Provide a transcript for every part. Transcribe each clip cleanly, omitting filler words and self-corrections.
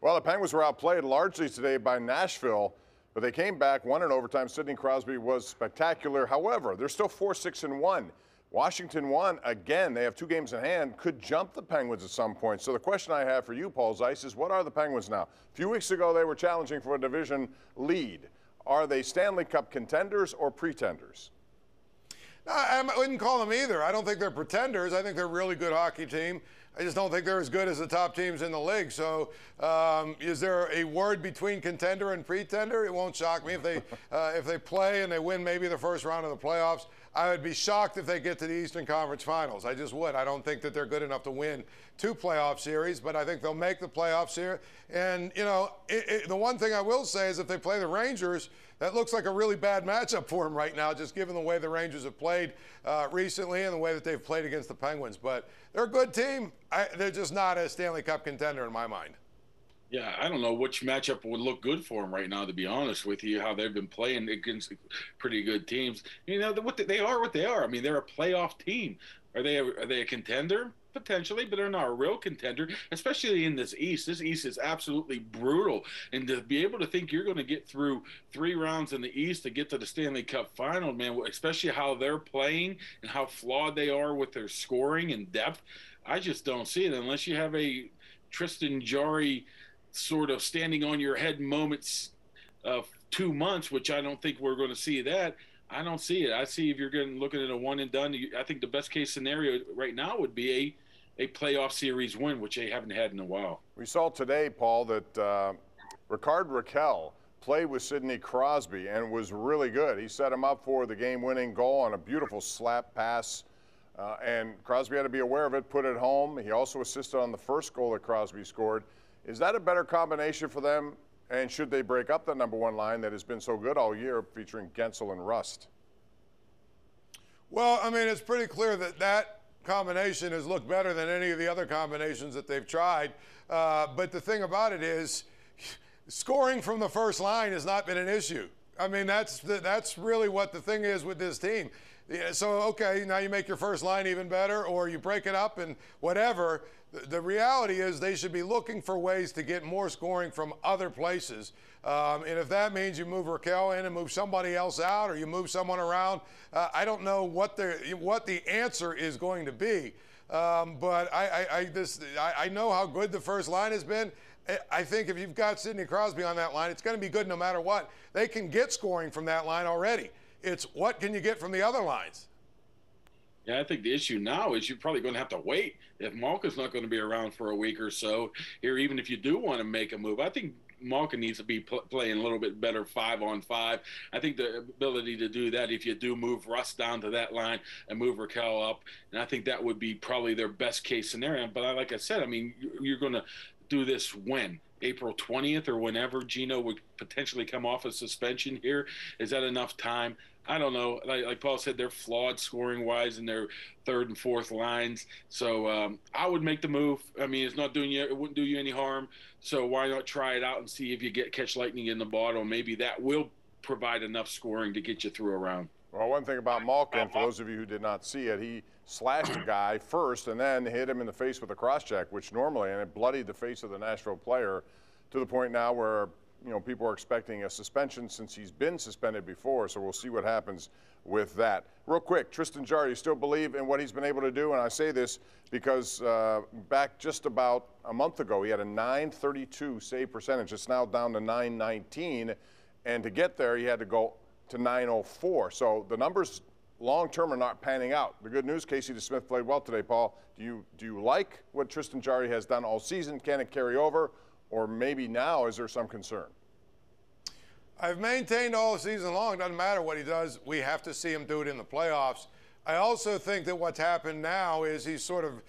Well, the Penguins were outplayed largely today by Nashville, but they came back, won in overtime. Sidney Crosby was spectacular. However, they're still 4-6-1. Washington won again. They have 2 games in hand, could jump the Penguins at some point. So the question I have for you, Paul Zeise, is what are the Penguins now? A few weeks ago, they were challenging for a division lead. Are they Stanley Cup contenders or pretenders? I wouldn't call them either. I don't think they're pretenders. I think they're a really good hockey team. I just don't think they're as good as the top teams in the league. So is there a word between contender and pretender? It won't shock me if they play and they win maybe the first round of the playoffs. I would be shocked if they get to the Eastern Conference Finals. I just would. I don't think that they're good enough to win 2 playoff series, but I think they'll make the playoffs here. And, you know, the one thing I will say is if they play the Rangers, that looks like a really bad matchup for them right now, just given the way the Rangers have played recently and the way that they've played against the Penguins. But they're a good team. They're just not a Stanley Cup contender in my mind. Yeah, I don't know which matchup would look good for them right now, to be honest with you, how they've been playing against pretty good teams. You know, they are what they are. I mean, they're a playoff team. Are they a contender? Potentially, but they're not a real contender, especially in this East. This East is absolutely brutal. And to be able to think you're going to get through 3 rounds in the East to get to the Stanley Cup final, man, especially how they're playing and how flawed they are with their scoring and depth, I just don't see it unless you have a Tristan Jarry sort of standing on your head moments of 2 months, which I don't think we're going to see that. I don't see it. I see if you're looking at a one and done, I think the best case scenario right now would be a playoff series win, which they haven't had in a while. We saw today, Paul, that Rickard Rakell played with Sidney Crosby and was really good. He set him up for the game-winning goal on a beautiful slap pass, and Crosby had to be aware of it, put it home. He also assisted on the first goal that Crosby scored. Is that a better combination for them? And should they break up the #1 line that has been so good all year, featuring Gensel and Rust? Well, I mean, it's pretty clear that that combination has looked better than any of the other combinations that they've tried. But the thing about it is, scoring from the first line has not been an issue. I mean, that's really what the thing is with this team. So, okay, now you make your first line even better, or you break it up and whatever. The reality is they should be looking for ways to get more scoring from other places. And if that means you move Rakell in and move somebody else out, or you move someone around, I don't know what the answer is going to be. But I know how good the first line has been. I think if you've got Sidney Crosby on that line, it's going to be good no matter what. They can get scoring from that line already. It's what can you get from the other lines? Yeah, I think the issue now is you're probably going to have to wait if Malkin's not going to be around for a week or so here, even if you do want to make a move. I think Malkin needs to be playing a little bit better 5-on-5. I think the ability to do that if you do move Russ down to that line and move Rakell up, and I think that would be probably their best case scenario. But like I said, I mean, you're going to do this when? April 20th or whenever Gino would potentially come off a suspension here. Is that enough time? I don't know. Like Paul said, they're flawed scoring-wise in their 3rd and 4th lines. So I would make the move. I mean, it's not doing you. It wouldn't do you any harm. So why not try it out and see if you catch lightning in the bottle? Maybe that will provide enough scoring to get you through a round. Well, one thing about Malkin, for those of you who did not see it, he slashed a guy first and then hit him in the face with a cross-check, which normally, and it bloodied the face of the Nashville player to the point now where, you know, people are expecting a suspension since he's been suspended before, so we'll see what happens with that. Real quick, Tristan Jarry, you still believe in what he's been able to do? And I say this because back just about a month ago, he had a .932 save percentage. It's now down to .919, and to get there, he had to go to .904. So the numbers long-term are not panning out. The good news, Casey DeSmith played well today, Paul. Do you like what Tristan Jarry has done all season? Can it carry over? Or maybe now, is there some concern? I've maintained all season long, doesn't matter what he does, we have to see him do it in the playoffs. I also think that what's happened now is he's sort of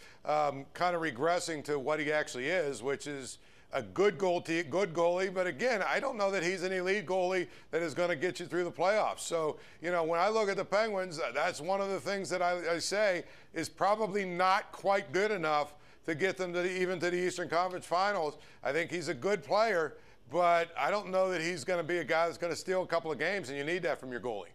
kind of regressing to what he actually is, which is a good goalie. But again, I don't know that he's an elite goalie that is going to get you through the playoffs. So, you know, when I look at the Penguins, that's one of the things that I say is probably not quite good enough to get them to even to the Eastern Conference Finals. I think he's a good player, but I don't know that he's going to be a guy that's going to steal a couple of games, and you need that from your goalie.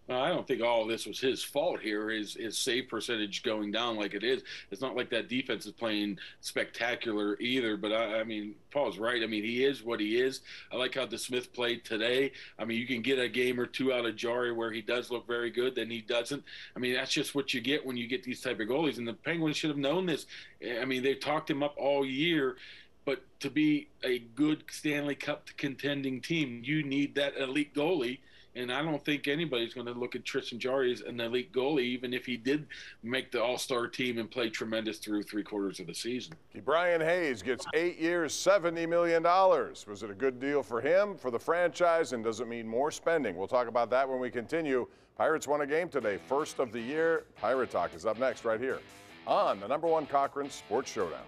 I don't think all of this was his fault here. His save percentage going down like it is. It's not like that defense is playing spectacular either. But I mean, Paul's right. I mean, he is what he is. I like how DeSmith played today. I mean, you can get a game or two out of Jari where he does look very good, then he doesn't. I mean, that's just what you get when you get these type of goalies. And the Penguins should have known this. I mean, they talked him up all year. But to be a good Stanley Cup contending team, you need that elite goalie. And I don't think anybody's going to look at Tristan Jarry as an elite goalie, even if he did make the all-star team and play tremendous through 3/4 of the season. Brian Hayes gets 8 years, $70 million. Was it a good deal for him, for the franchise, and does it mean more spending? We'll talk about that when we continue. Pirates won a game today, first of the year. Pirate Talk is up next right here on the #1 Cochran Sports Showdown.